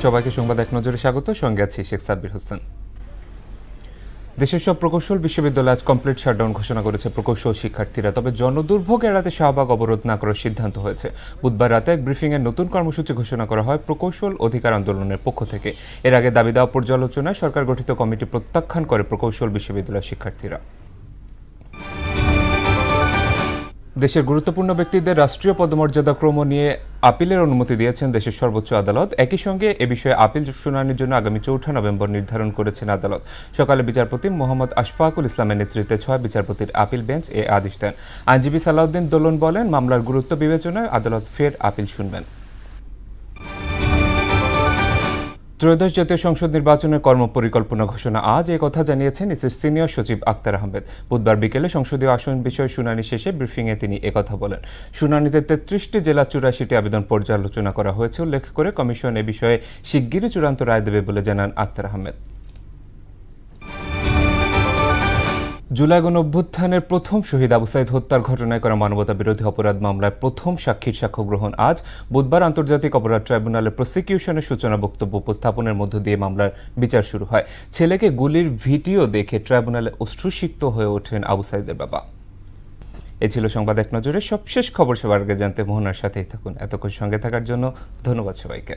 সবাইকে সংবাদ এক নজরে স্বাগত। সঙ্গে আছি শেখ সাব্বির হোসেন। দেশের সব প্রকৌশল বিশ্ববিদ্যালয় আজ কমপ্লিট শাটডাউন ঘোষণা করেছে প্রকৌশল শিক্ষার্থীরা। তবে জনদুর্ভোগ এড়াতে শাহবাগ অবরোধ না করার সিদ্ধান্ত হয়েছে। বুধবার রাতে এক ব্রিফিংয়ের নতুন কর্মসূচি ঘোষণা করা হয় প্রকৌশল অধিকার আন্দোলনের পক্ষ থেকে। এর আগে দাবি দেওয়া পর্যালোচনায় সরকার গঠিত কমিটি প্রত্যাখ্যান করে প্রকৌশল বিশ্ববিদ্যালয়ের শিক্ষার্থীরা। দেশের গুরুত্বপূর্ণ ব্যক্তিদের রাষ্ট্রীয় পদমর্যাদা ক্রম নিয়ে আপিলের অনুমতি দিয়েছেন দেশের সর্বোচ্চ আদালত। একই সঙ্গে এ বিষয়ে আপিল শুনানির জন্য আগামী ৪ নভেম্বর নির্ধারণ করেছেন আদালত। সকালে বিচারপতি মোহাম্মদ আশফাকুল ইসলামের নেতৃত্বে ৬ বিচারপতির আপিল বেঞ্চ এ আদেশ দেন। আইনজীবী সালাউদ্দিন দোলন বলেন, মামলার গুরুত্ব বিবেচনায় আদালত ফের আপিল শুনবেন। ত্রয়োদশ জাতীয় সংসদ নির্বাচনের কর্মপরিকল্পনা ঘোষণা আজ, এ কথা জানিয়েছেন ইসির সিনিয়র সচিব আক্তার আহমেদ। বুধবার বিকেলে সংসদীয় আসন বিষয়ে শুনানি শেষে ব্রিফিংয়ে তিনি একথা বলেন। শুনানিতে ৩৩টি জেলা ৮৪টি আবেদন পর্যালোচনা করা হয়েছে উল্লেখ করে কমিশন এ বিষয়ে শিগগিরই চূড়ান্ত রায় দেবে বলে জানান আক্তার আহমেদ। জুলাই গণঅভ্যুত্থানের প্রথম শহীদ আবু সাঈদ হত্যার ঘটনায় করা মানবতা বিরোধী অপরাধ মামলায় প্রথম সাক্ষীর সাক্ষ্য গ্রহণ আজ। বুধবার আন্তর্জাতিক অপরাধ ট্রাইব্যুনালে প্রসিকিউশনের সূচনা বক্তব্য উপস্থাপনের মধ্য দিয়ে মামলার বিচার শুরু হয়। ছেলেকে গুলির ভিডিও দেখে ট্রাইব্যুনালে অশ্রুসিক্ত হয়ে ওঠেন আবু সাঈদের বাবা। এ ছিল সংবাদ এক নজরে। সবশেষ খবর সবার আগে জানতে মোহনার সাথেই থাকুন। এতক্ষণ সঙ্গে থাকার জন্য ধন্যবাদ সবাইকে।